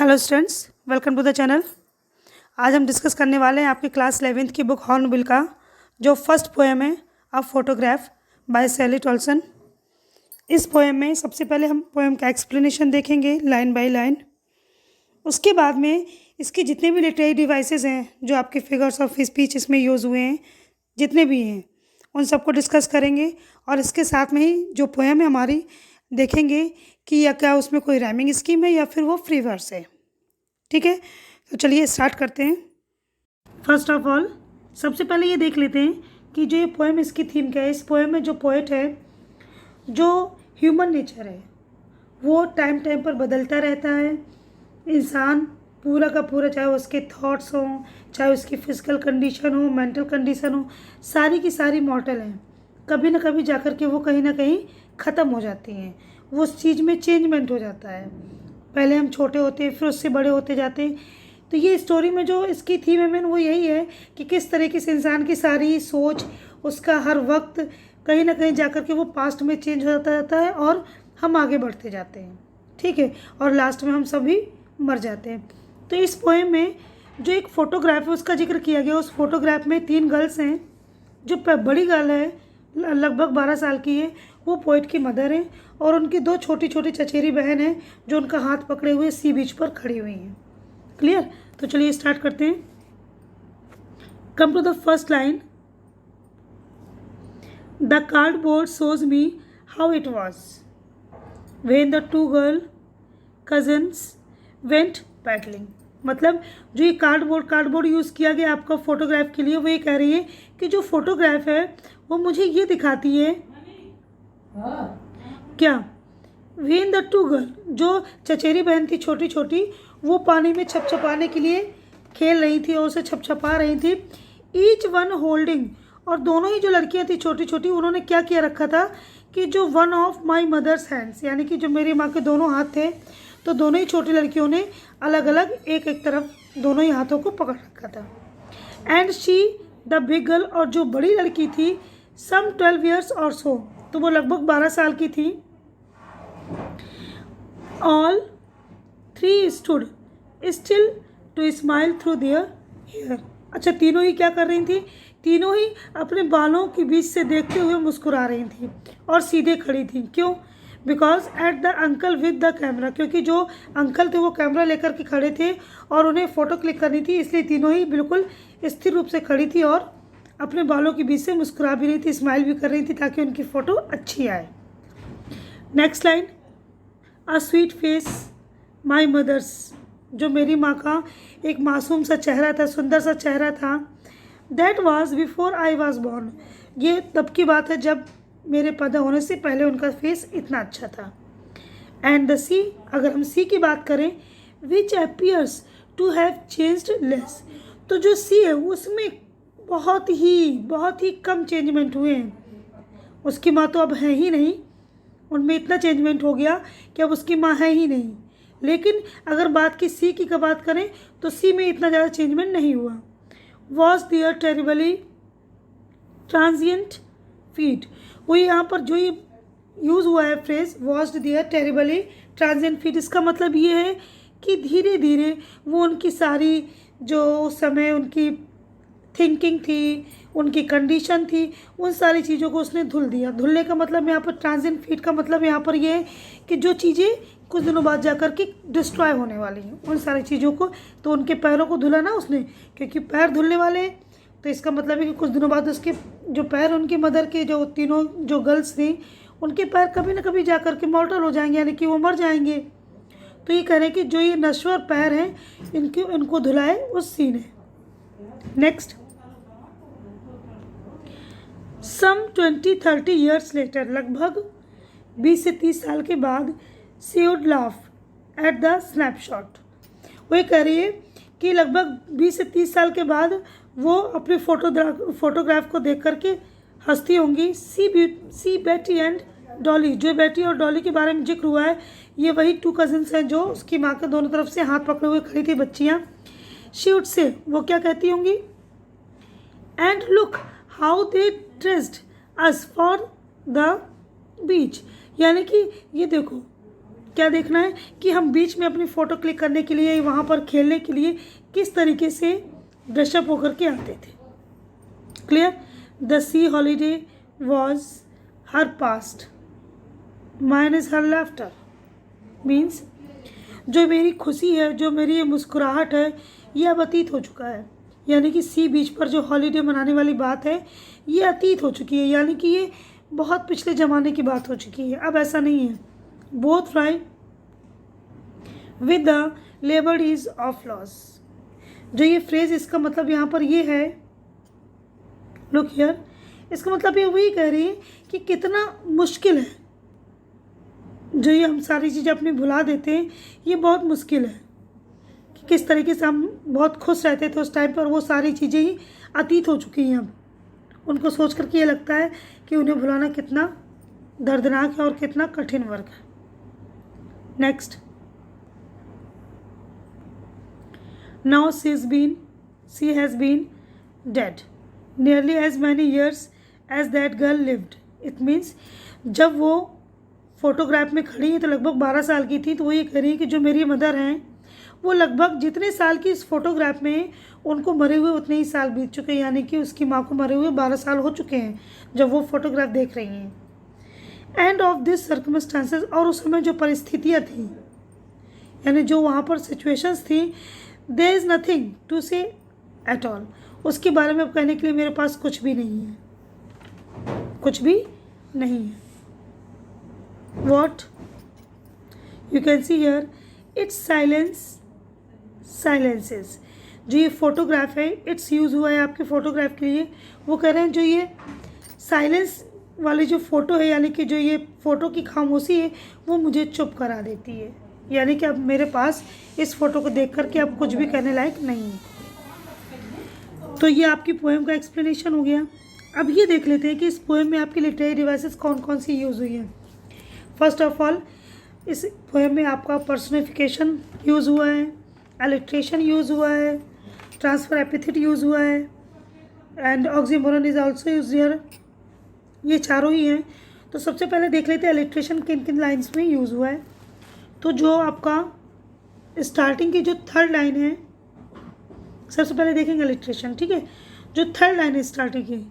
Hello students, welcome to the channel. आज हम discuss करने वाले हैं आपकी क्लास 11th की बुक हॉर्नबिल का जो फर्स्ट पोएम है a photograph by Shirley Toulson. इस पोएम में सबसे पहले हम पोएम का एक्सप्लेनेशन देखेंगे लाइन बाय लाइन। उसके बाद में इसके जितने भी लिटरेरी डिवाइसेस हैं जो आपके फिगर्स ऑफ स्पीच इसमें यूज़ हुए हैं, जितने भी हैं उन सबको डिस्कस करेंगे। और इसके साथ में ही जो पोएम है हमारी देखेंगे कि या क्या उसमें कोई राइमिंग स्कीम है या फिर वो फ्री वर्स है। ठीक है, तो चलिए स्टार्ट करते हैं। फर्स्ट ऑफ ऑल सबसे पहले ये देख लेते हैं कि जो ये पोएम इसकी थीम क्या है। इस पोएम में जो पोएट है, जो ह्यूमन नेचर है वो टाइम टाइम पर बदलता रहता है। इंसान पूरा का पूरा, चाहे उसके थॉट्स हों, चाहे उसकी फिजिकल कंडीशन हो, मेंटल कंडीशन हो, सारी की सारी मॉर्टल हैं। कभी ना कभी जाकर के वो कहीं ना कहीं ख़त्म हो जाती हैं। वो उस चीज़ में चेंजमेंट हो जाता है। पहले हम छोटे होते हैं, फिर उससे बड़े होते जाते हैं। तो ये स्टोरी में जो इसकी थीम है मेन वो यही है कि किस तरीके से इंसान की सारी सोच, उसका हर वक्त कहीं ना कहीं जाकर के वो पास्ट में चेंज हो जाता है और हम आगे बढ़ते जाते हैं। ठीक है, और लास्ट में हम सभी मर जाते हैं। तो इस पोएम में जो एक फ़ोटोग्राफ है उसका जिक्र किया गया। उस फोटोग्राफ में 3 गर्ल्स हैं। जो बड़ी गर्ल है लगभग 12 साल की है, वो पोइट की मदर है, और उनकी 2 छोटी छोटी चचेरी बहन हैं जो उनका हाथ पकड़े हुए सी बीच पर खड़ी हुई हैं। क्लियर? तो चलिए स्टार्ट करते हैं। Come to the first line. The cardboard shows me how it was when the 2 girl cousins went paddling. मतलब जो ये कार्डबोर्ड यूज़ किया गया आपका फोटोग्राफ के लिए, वो ये कह रही है कि जो फोटोग्राफ है वो मुझे ये दिखाती है क्या, वेन द 2 गर्ल, जो चचेरी बहन थी छोटी छोटी, वो पानी में छपछपाने के लिए खेल रही थी और उसे छपछपा रही थी। ईच वन होल्डिंग, और दोनों ही जो लड़कियां थी छोटी छोटी, उन्होंने क्या किया रखा था कि जो one of my mother's hands, यानी कि जो मेरी माँ के दोनों हाथ थे, तो दोनों ही छोटी लड़कियों ने अलग अलग एक एक तरफ दोनों ही हाथों को पकड़ रखा था। And she the big girl, और जो बड़ी लड़की थी, सम 12 ईयर्स और सो, तो वो लगभग 12 साल की थी। All 3 stood still to smile through their hair. अच्छा, तीनों ही क्या कर रही थी? तीनों ही अपने बालों के बीच से देखते हुए मुस्कुरा रही थी और सीधे खड़ी थी। क्यों? Because at the uncle with the camera, क्योंकि जो अंकल थे वो कैमरा लेकर के खड़े थे और उन्हें फ़ोटो क्लिक करनी थी, इसलिए तीनों ही बिल्कुल स्थिर रूप से खड़ी थी और अपने बालों के बीच से मुस्कुरा भी रही थी, स्माइल भी कर रही थी ताकि उनकी फ़ोटो अच्छी आए। Next line. A sweet face my mother's, जो मेरी माँ का एक मासूम सा चेहरा था, सुंदर सा चेहरा था। That was before I was born, ये तब की बात है जब मेरे पैदा होने से पहले उनका फेस इतना अच्छा था। एंड द सी, अगर हम सी की बात करें, which appears to have changed less, तो जो सी है उसमें बहुत ही कम चेंजमेंट हुए हैं। उसकी माँ तो अब है ही नहीं, उनमें इतना चेंजमेंट हो गया कि अब उसकी माँ है ही नहीं। लेकिन अगर बात की सी की का बात करें तो सी में इतना ज़्यादा चेंजमेंट नहीं हुआ। Was their terribly transient feet, वो यहाँ पर जो ये यूज़ हुआ है phrase was their terribly transient feet, इसका मतलब ये है कि धीरे धीरे वो उनकी सारी जो उस समय उनकी थिंकिंग थी, उनकी कंडीशन थी, उन सारी चीज़ों को उसने धुल दिया। धुलने का मतलब यहाँ पर, ट्रांजिएंट फीट का मतलब यहाँ पर ये है कि जो चीज़ें कुछ दिनों बाद जाकर के डिस्ट्रॉय होने वाली हैं, उन सारी चीज़ों को, तो उनके पैरों को धुला ना उसने, क्योंकि पैर धुलने वाले हैं, तो इसका मतलब है कि कुछ दिनों बाद उसके जो पैर, उनकी मदर के जो तीनों जो गर्ल्स थी, उनके पैर कभी ना कभी जाकर के मॉर्टल हो जाएंगे, यानी कि वो मर जाएंगे। तो ये कह रहे हैं कि जो ये नश्वर पैर हैं इनको धुलाए उस सी ने। नेक्स्ट। सम 20-30 ईयर्स लेटर, लगभग 20 से 30 साल के बाद, she would laugh at the snapshot, वो ये कह रही है कि लगभग 20 से 30 साल के बाद वो अपने फोटोग्राफ को देख करके हंसती होंगी। सी बेटी एंड डॉली, जो बेटी और डॉली के बारे में जिक्र हुआ है, ये वही 2 कजिन्स हैं जो उसकी माँ के दोनों तरफ से हाथ पकड़े हुए खड़ी थी बच्चियाँ। शी वुड से, वो क्या कहती होंगी? And look how they dressed us for the beach, यानी कि ये देखो क्या देखना है कि हम बीच में अपनी फ़ोटो क्लिक करने के लिए, वहाँ पर खेलने के लिए किस तरीके से ड्रेसअप होकर के आते थे। Clear. The C holiday was her past, mine is her laughter. Means जो मेरी खुशी है, जो मेरी ये मुस्कुराहट है, ये अब अतीत हो चुका है। यानी कि सी बीच पर जो हॉलीडे मनाने वाली बात है, ये अतीत हो चुकी है, यानी कि ये बहुत पिछले ज़माने की बात हो चुकी है, अब ऐसा नहीं है। Both fry with the liberties of laws. जो ये फ्रेज, इसका मतलब यहाँ पर ये है, लुक हियर, इसका मतलब ये वही कह रही है कि कितना मुश्किल है, जो ये हम सारी चीज़ें अपनी भुला देते हैं, ये बहुत मुश्किल है। कि किस तरीके से हम बहुत खुश रहते थे उस टाइम पर, वो सारी चीज़ें ही अतीत हो चुकी हैं अब। उनको सोच करके ये लगता है कि उन्हें भुलाना कितना दर्दनाक है और कितना कठिन वर्क है। Next, now she has been dead nearly as many years as that girl lived. It means जब वो फोटोग्राफ में खड़ी है तो लगभग 12 साल की थी, तो वो ये कह रही है कि जो मेरी मदर हैं वो लगभग जितने साल की इस फोटोग्राफ में, उनको मरे हुए उतने ही साल बीत चुके हैं। यानी कि उसकी माँ को मरे हुए 12 साल हो चुके हैं जब वो फोटोग्राफ देख रही हैं। एंड ऑफ दिस सर्कमस्टांसेस, और उस समय जो परिस्थितियाँ थी, यानी जो वहाँ पर सिचुएशंस थी, देयर इज़ नथिंग टू से एट ऑल। उसके बारे में अब कहने के लिए मेरे पास कुछ भी नहीं है, कुछ भी नहीं है। What you can see here, it's silences। जो ये फोटोग्राफ है, इट्स यूज़ हुआ है आपके फोटोग्राफ के लिए। वो कह रहे हैं जो ये साइलेंस वाली जो फ़ोटो है, यानी कि जो ये फ़ोटो की खामोशी है, वो मुझे चुप करा देती है। यानी कि अब मेरे पास इस फ़ोटो को देख करके अब कुछ भी कहने लायक नहीं है। तो ये आपकी पोएम का एक्सप्लेनेशन हो गया। अब ये देख लेते हैं कि इस पोएम में आपकी लिटरेरी डिवाइसेस कौन कौन सी यूज़ हुई हैं। फर्स्ट ऑफ ऑल, इस पोएम में आपका पर्सनिफिकेशन यूज़ हुआ है, एलिट्रेशन यूज़ हुआ है, ट्रांसफर एपिथेट यूज़ हुआ है, and oxymoron is also use here. ये चारों ही हैं। तो सबसे पहले देख लेते हैं एलिट्रेशन किन किन लाइन्स में यूज़ हुआ है। तो जो आपका स्टार्टिंग की जो थर्ड लाइन है, सबसे पहले देखेंगे एलिट्रेशन, ठीक है। जो थर्ड लाइन है स्टार्टिंग की,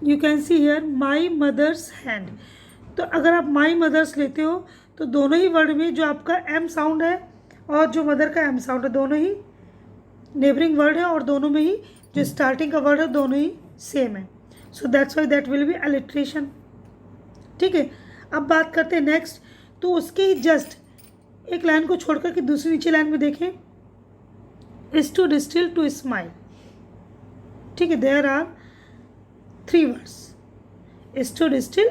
you can see here my mother's hand. तो अगर आप माई मदर्स लेते हो तो दोनों ही वर्ड में जो आपका एम साउंड है और जो मदर का एम साउंड है, दोनों ही नेबरिंग वर्ड है और दोनों में ही जो स्टार्टिंग का वर्ड है दोनों ही सेम है। So that's why that will be alliteration, ठीक है। अब बात करते हैं नेक्स्ट। तो उसके ही जस्ट एक लाइन को छोड़कर के दूसरी नीचे लाइन में देखें, स्टूड स्टिल टू स्माइल, ठीक है। There are 3 words, stood still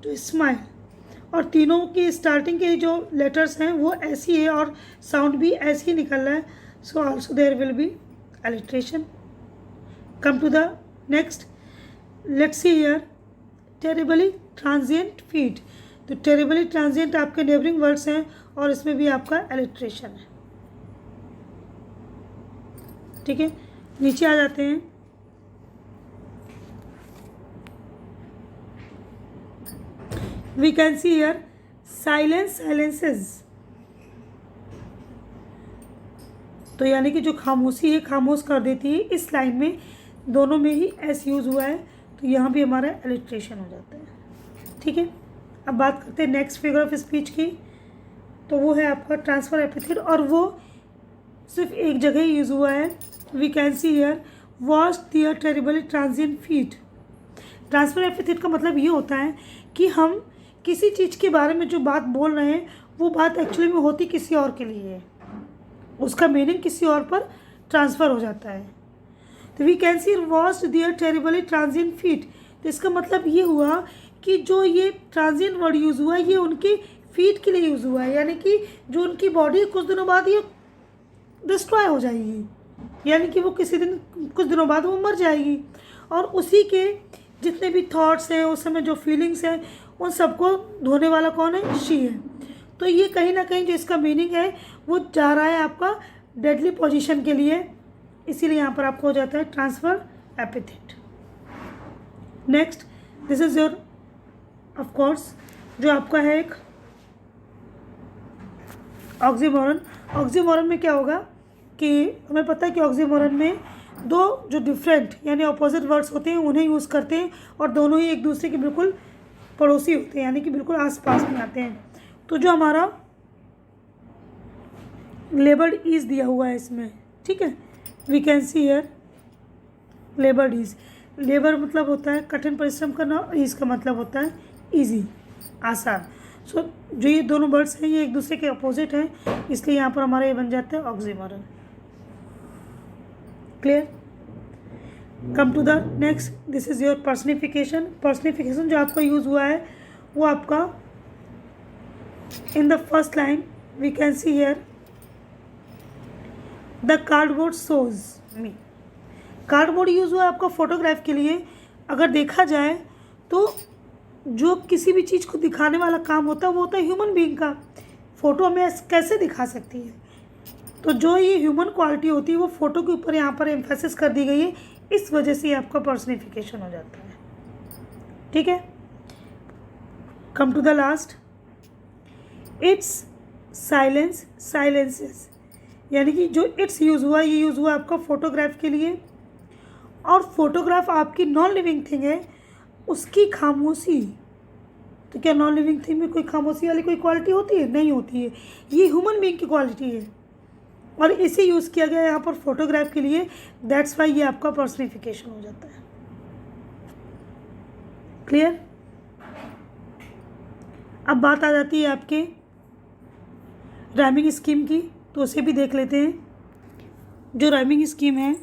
to smile, और तीनों की स्टार्टिंग के जो लेटर्स हैं वो ऐसी है और साउंड भी ऐसे ही निकल रहा है। So also there will be alliteration. Come to the next, let's see here terribly transient feet. तो टेरिबली ट्रांजिएंट आपके नेबरिंग वर्ड्स हैं और इसमें भी आपका एलिट्रेशन है, ठीक है। नीचे आ जाते हैं। We can see here silences। तो यानी कि जो खामोशी है खामोश कर देती है। इस लाइन में दोनों में ही एस यूज़ हुआ है, तो यहाँ भी हमारा एलिट्रेशन हो जाता है, ठीक है। अब बात करते हैं नेक्स्ट फिगर ऑफ स्पीच की। तो वो है आपका ट्रांसफर एपिथेट, और वो सिर्फ एक जगह ही यूज़ हुआ है। We can see here was their terribly transient feet. Transfer epithet का मतलब ये होता है कि हम किसी चीज़ के बारे में जो बात बोल रहे हैं वो बात एक्चुअली में होती किसी और के लिए है, उसका मीनिंग किसी और पर ट्रांसफ़र हो जाता है। तो we can see was their terribly transient feet. तो इसका मतलब ये हुआ कि जो ये ट्रांजिएंट वर्ड यूज़ हुआ है ये उनकी फीट के लिए यूज़ हुआ है, यानी कि जो उनकी बॉडी कुछ दिनों बाद ये डिस्ट्रॉय हो जाएगी, यानी कि वो कुछ दिनों बाद वो मर जाएगी, और उसी के जितने भी थॉट्स हैं उस समय जो फीलिंग्स हैं उन सबको धोने वाला कौन है, शी है। तो ये कहीं ना कहीं जो इसका मीनिंग है वो जा रहा है आपका डेडली पोजीशन के लिए, इसीलिए यहाँ पर आपको हो जाता है transfer epithet. Next, this is your of course जो आपका है एक ऑक्सीमोरन, ऑक्सीमोरन में क्या होगा कि हमें पता है कि ऑक्सीमोरन में दो जो डिफरेंट यानी अपोजिट वर्ड्स होते हैं उन्हें यूज़ करते हैं और दोनों ही एक दूसरे के बिल्कुल पड़ोसी होते हैं यानी कि बिल्कुल आस पास में आते हैं। तो जो हमारा लेबर्ड इज दिया हुआ है इसमें, ठीक है, we can see here laboured is. Labour मतलब होता है कठिन परिश्रम करना और इज का मतलब होता है इजी, आसान। सो जो ये दोनों वर्ड्स हैं ये एक दूसरे के अपोजिट हैं, इसलिए यहाँ पर हमारा ये बन जाता है oxymoron. Clear? Come to the next, this is your personification. Personification जो आपका यूज़ हुआ है वो आपका in the first line we can see here the cardboard shows me. Cardboard use हुआ है आपका फोटोग्राफ के लिए। अगर देखा जाए तो जो किसी भी चीज़ को दिखाने वाला काम होता है वो होता है ह्यूमन बीइंग का। फ़ोटो हमें कैसे दिखा सकती है, तो जो ये ह्यूमन क्वालिटी होती है वो फ़ोटो के ऊपर यहाँ पर एम्फेसिस कर दी गई है, इस वजह से आपका पर्सनिफिकेशन हो जाता है। ठीक है, come to the last, it's silence silences, यानी कि जो इट्स यूज़ हुआ ये यूज़ हुआ आपका फोटोग्राफ के लिए, और फोटोग्राफ आपकी नॉन लिविंग थिंग है, उसकी खामोशी। तो क्या नॉन लिविंग थिंग में कोई खामोशी वाली कोई क्वालिटी होती है? नहीं होती है, ये ह्यूमन बीइंग की क्वालिटी है और इसे यूज़ किया गया यहाँ पर फोटोग्राफ के लिए, दैट्स वाई ये आपका पर्सनिफिकेशन हो जाता है। क्लियर? अब बात आ जाती है आपके राइमिंग स्कीम की, तो उसे भी देख लेते हैं। जो राइमिंग स्कीम है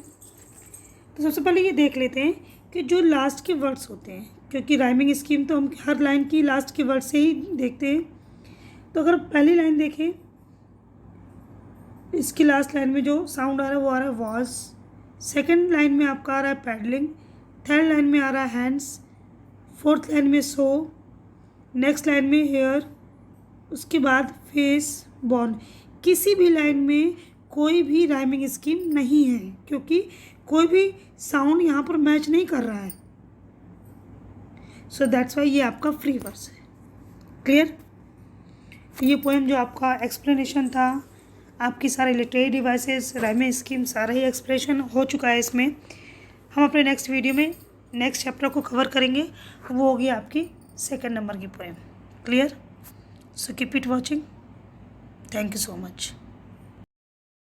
तो सबसे पहले ये देख लेते हैं कि जो लास्ट के वर्ड्स होते हैं, क्योंकि राइमिंग स्कीम तो हम हर लाइन की लास्ट के वर्ड से ही देखते हैं। तो अगर पहली लाइन देखें, इसकी लास्ट लाइन में जो साउंड आ रहा है वो आ रहा है वॉज। सेकंड लाइन में आपका आ रहा है पैडलिंग। थर्ड लाइन में आ रहा है हैंड्स। फोर्थ लाइन में सो। नेक्स्ट लाइन में हेयर। उसके बाद फेस, बॉर्न। किसी भी लाइन में कोई भी राइमिंग स्कीम नहीं है, क्योंकि कोई भी साउंड यहाँ पर मैच नहीं कर रहा है। सो दैट्स वाई ये आपका फ्री वर्स है। क्लियर? ये पोएम जो आपका एक्सप्लेनेशन था, आपकी सारे लिटरेरी डिवाइसेस, राइमिंग स्कीम, सारा ही एक्सप्लेनेशन हो चुका है इसमें। हम अपने नेक्स्ट वीडियो में नेक्स्ट चैप्टर को कवर करेंगे, वो होगी आपकी 2nd नंबर की poem. Clear? So keep it watching. Thank you so much.